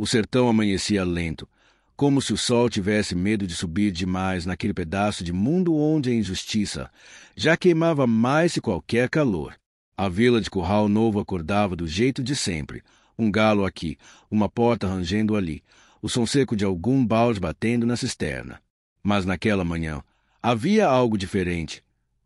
O sertão amanhecia lento, como se o sol tivesse medo de subir demais naquele pedaço de mundo onde a injustiça já queimava mais que qualquer calor. A vila de Curral Novo acordava do jeito de sempre, um galo aqui, uma porta rangendo ali, o som seco de algum balde batendo na cisterna. Mas naquela manhã havia algo diferente,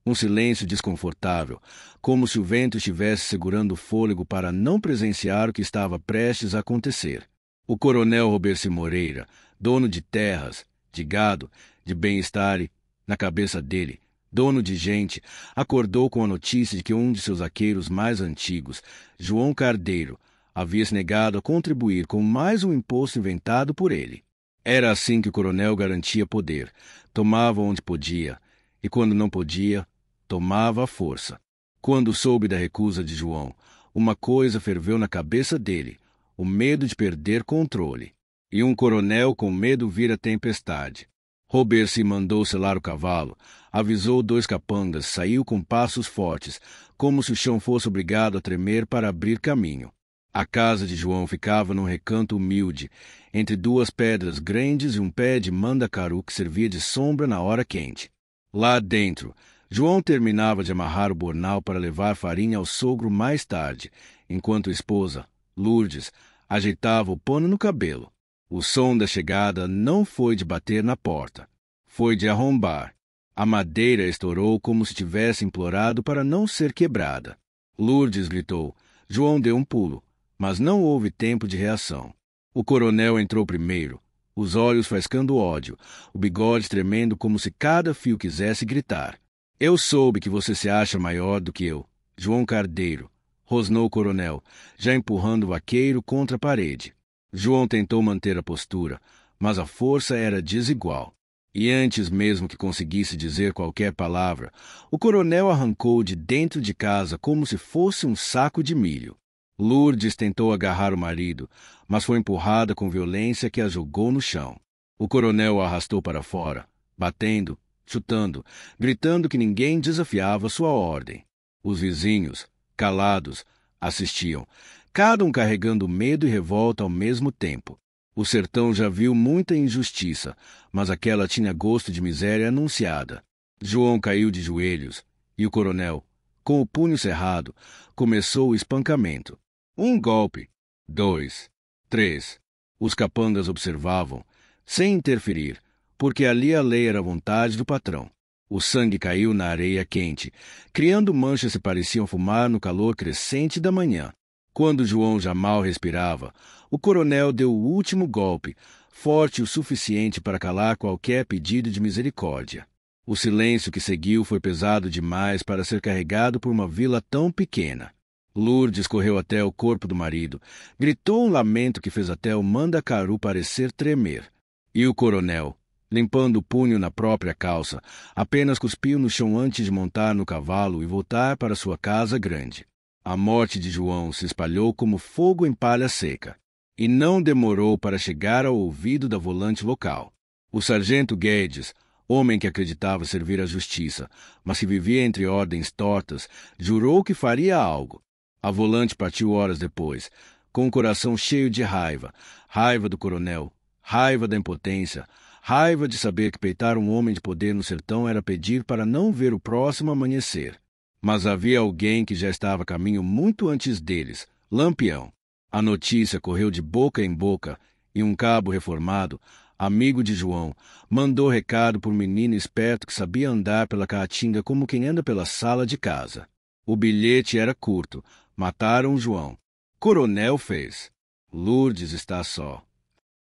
um silêncio desconfortável, como se o vento estivesse segurando o fôlego para não presenciar o que estava prestes a acontecer. O coronel Roberci Moreira, dono de terras, de gado, de bem-estar e, na cabeça dele, dono de gente, acordou com a notícia de que um de seus arqueiros mais antigos, João Cardeiro, havia se negado a contribuir com mais um imposto inventado por ele. Era assim que o coronel garantia poder, tomava onde podia, e quando não podia, tomava à força. Quando soube da recusa de João, uma coisa ferveu na cabeça dele, o medo de perder controle. E um coronel com medo vira tempestade. Roberci mandou selar o cavalo, avisou 2 capangas, saiu com passos fortes, como se o chão fosse obrigado a tremer para abrir caminho. A casa de João ficava num recanto humilde, entre 2 pedras grandes e um pé de mandacaru que servia de sombra na hora quente. Lá dentro, João terminava de amarrar o bornal para levar farinha ao sogro mais tarde, enquanto a esposa, Lourdes, ajeitava o pano no cabelo. O som da chegada não foi de bater na porta, foi de arrombar. A madeira estourou como se tivesse implorado para não ser quebrada. Lourdes gritou. João deu um pulo, mas não houve tempo de reação. O coronel entrou primeiro, os olhos faiscando ódio, o bigode tremendo como se cada fio quisesse gritar. Eu soube que você se acha maior do que eu, João Cardeiro, rosnou o coronel, já empurrando o vaqueiro contra a parede. João tentou manter a postura, mas a força era desigual. E antes mesmo que conseguisse dizer qualquer palavra, o coronel arrancou de dentro de casa como se fosse um saco de milho. Lourdes tentou agarrar o marido, mas foi empurrada com violência que a jogou no chão. O coronel a arrastou para fora, batendo, chutando, gritando que ninguém desafiava sua ordem. Os vizinhos, calados, assistiam, cada um carregando medo e revolta ao mesmo tempo. O sertão já viu muita injustiça, mas aquela tinha gosto de miséria anunciada. João caiu de joelhos, e o coronel, com o punho cerrado, começou o espancamento. 1 golpe, 2, 3. Os capangas observavam, sem interferir, porque ali a lei era a vontade do patrão. O sangue caiu na areia quente, criando manchas que pareciam fumar no calor crescente da manhã. Quando João já mal respirava, o coronel deu o último golpe, forte o suficiente para calar qualquer pedido de misericórdia. O silêncio que seguiu foi pesado demais para ser carregado por uma vila tão pequena. Lourdes correu até o corpo do marido, gritou um lamento que fez até o mandacaru parecer tremer. E o coronel, limpando o punho na própria calça, apenas cuspiu no chão antes de montar no cavalo e voltar para sua casa grande. A morte de João se espalhou como fogo em palha seca, e não demorou para chegar ao ouvido da volante local. O sargento Guedes, homem que acreditava servir à justiça, mas que vivia entre ordens tortas, jurou que faria algo. A volante partiu horas depois, com o coração cheio de raiva, raiva do coronel, raiva da impotência, raiva de saber que peitar um homem de poder no sertão era pedir para não ver o próximo amanhecer. Mas havia alguém que já estava a caminho muito antes deles, Lampião. A notícia correu de boca em boca e um cabo reformado, amigo de João, mandou recado por um menino esperto que sabia andar pela caatinga como quem anda pela sala de casa. O bilhete era curto. Mataram João. Coronel fez. Lourdes está só.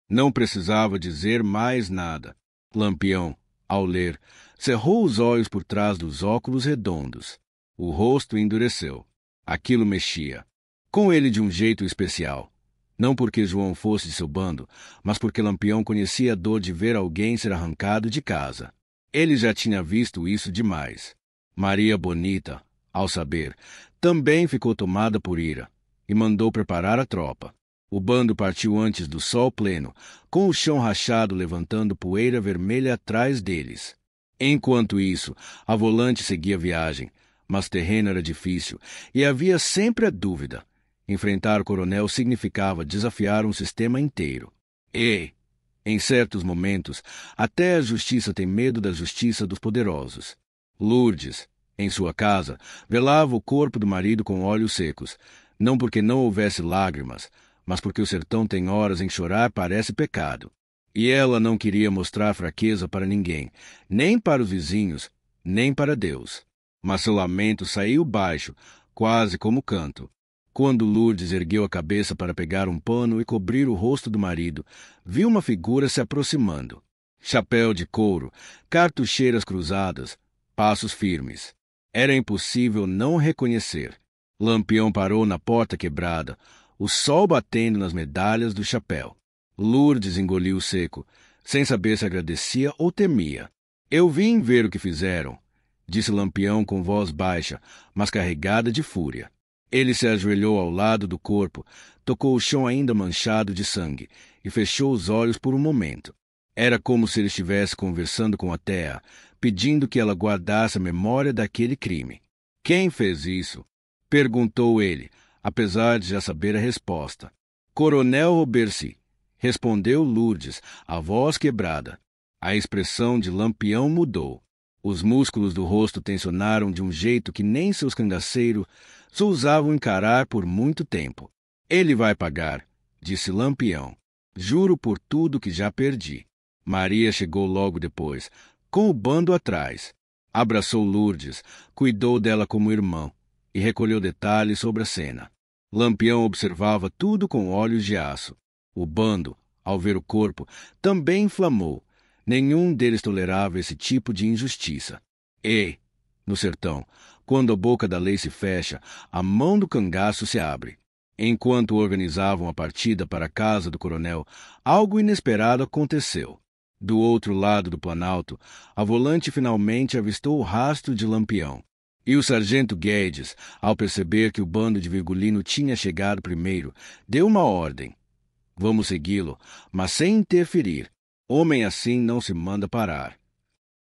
Não precisava dizer mais nada. Lampião, ao ler, cerrou os olhos por trás dos óculos redondos. O rosto endureceu. Aquilo mexia. Com ele de um jeito especial. Não porque João fosse de seu bando, mas porque Lampião conhecia a dor de ver alguém ser arrancado de casa. Ele já tinha visto isso demais. Maria Bonita, ao saber, também ficou tomada por ira e mandou preparar a tropa. O bando partiu antes do sol pleno, com o chão rachado levantando poeira vermelha atrás deles. Enquanto isso, a volante seguia viagem, mas terreno era difícil e havia sempre a dúvida. Enfrentar o coronel significava desafiar um sistema inteiro. E, em certos momentos, até a justiça tem medo da justiça dos poderosos. Lourdes, em sua casa, velava o corpo do marido com olhos secos, não porque não houvesse lágrimas, mas porque o sertão tem horas em que chorar parece pecado. E ela não queria mostrar fraqueza para ninguém, nem para os vizinhos, nem para Deus. Mas seu lamento saiu baixo, quase como canto. Quando Lourdes ergueu a cabeça para pegar um pano e cobrir o rosto do marido, viu uma figura se aproximando. Chapéu de couro, cartucheiras cruzadas, passos firmes. Era impossível não reconhecer. Lampião parou na porta quebrada, o sol batendo nas medalhas do chapéu. Lourdes engoliu seco, sem saber se agradecia ou temia. Eu vim ver o que fizeram, disse Lampião com voz baixa, mas carregada de fúria. Ele se ajoelhou ao lado do corpo, tocou o chão ainda manchado de sangue e fechou os olhos por um momento. Era como se ele estivesse conversando com a terra, pedindo que ela guardasse a memória daquele crime. Quem fez isso? Perguntou ele, apesar de já saber a resposta. Coronel Roberci, respondeu Lourdes, a voz quebrada. A expressão de Lampião mudou. Os músculos do rosto tensionaram de um jeito que nem seus cangaceiros ousavam encarar por muito tempo. Ele vai pagar, disse Lampião. Juro por tudo que já perdi. Maria chegou logo depois, com o bando atrás. Abraçou Lourdes, cuidou dela como irmão e recolheu detalhes sobre a cena. Lampião observava tudo com olhos de aço. O bando, ao ver o corpo, também inflamou. Nenhum deles tolerava esse tipo de injustiça. E, no sertão, quando a boca da lei se fecha, a mão do cangaço se abre. Enquanto organizavam a partida para a casa do coronel, algo inesperado aconteceu. Do outro lado do planalto, a volante finalmente avistou o rastro de Lampião. E o sargento Guedes, ao perceber que o bando de Virgulino tinha chegado primeiro, deu uma ordem. Vamos segui-lo, mas sem interferir. Homem assim não se manda parar.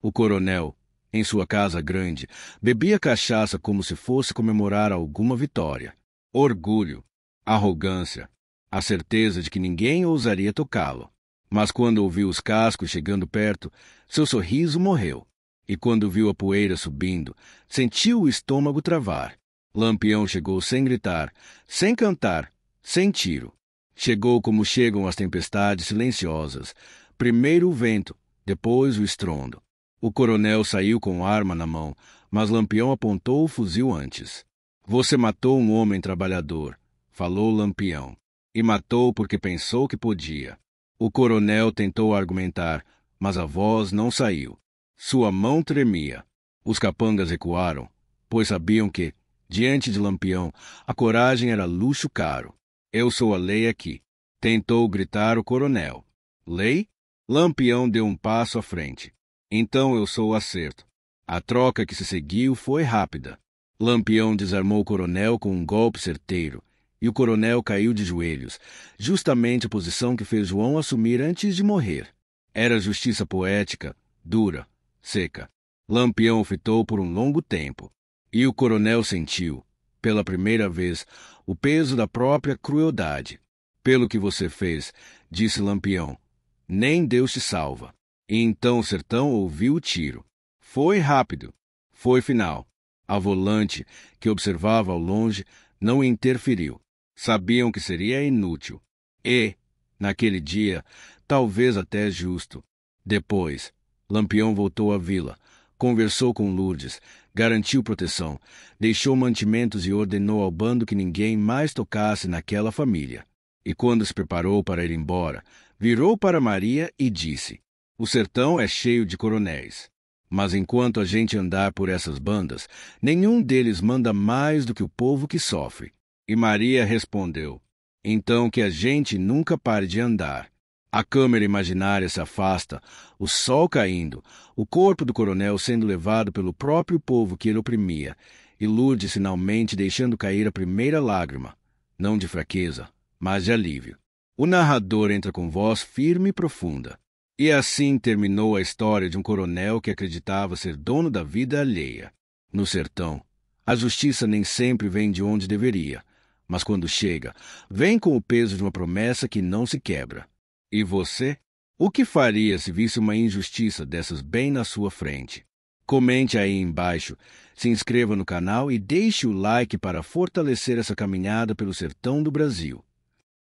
O coronel, em sua casa grande, bebia cachaça como se fosse comemorar alguma vitória. Orgulho, arrogância, a certeza de que ninguém ousaria tocá-lo. Mas quando ouviu os cascos chegando perto, seu sorriso morreu. E quando viu a poeira subindo, sentiu o estômago travar. Lampião chegou sem gritar, sem cantar, sem tiro. Chegou como chegam as tempestades silenciosas. Primeiro o vento, depois o estrondo. O coronel saiu com arma na mão, mas Lampião apontou o fuzil antes. Você matou um homem trabalhador, falou Lampião. E matou porque pensou que podia. O coronel tentou argumentar, mas a voz não saiu. Sua mão tremia. Os capangas recuaram, pois sabiam que, diante de Lampião, a coragem era luxo caro. Eu sou a lei aqui, tentou gritar o coronel. Lei? Lampião deu um passo à frente. Então eu sou o acerto. A troca que se seguiu foi rápida. Lampião desarmou o coronel com um golpe certeiro, e o coronel caiu de joelhos, justamente a posição que fez João assumir antes de morrer. Era justiça poética, dura, seca. Lampião o fitou por um longo tempo, e o coronel sentiu, pela primeira vez, o peso da própria crueldade. Pelo que você fez, disse Lampião, nem Deus te salva. E então o sertão ouviu o tiro. Foi rápido. Foi final. A volante, que observava ao longe, não interferiu. Sabiam que seria inútil. E, naquele dia, talvez até justo. Depois, Lampião voltou à vila, conversou com Lourdes, garantiu proteção, deixou mantimentos e ordenou ao bando que ninguém mais tocasse naquela família. E quando se preparou para ir embora, virou para Maria e disse: o sertão é cheio de coronéis. Mas enquanto a gente andar por essas bandas, nenhum deles manda mais do que o povo que sofre. E Maria respondeu: então que a gente nunca pare de andar. A câmera imaginária se afasta, o sol caindo, o corpo do coronel sendo levado pelo próprio povo que ele oprimia, e Lourdes finalmente deixando cair a primeira lágrima, não de fraqueza, mas de alívio. O narrador entra com voz firme e profunda. E assim terminou a história de um coronel que acreditava ser dono da vida alheia. No sertão, a justiça nem sempre vem de onde deveria, Mas quando chega, vem com o peso de uma promessa que não se quebra. E você? O que faria se visse uma injustiça dessas bem na sua frente? Comente aí embaixo, se inscreva no canal e deixe o like para fortalecer essa caminhada pelo sertão do Brasil.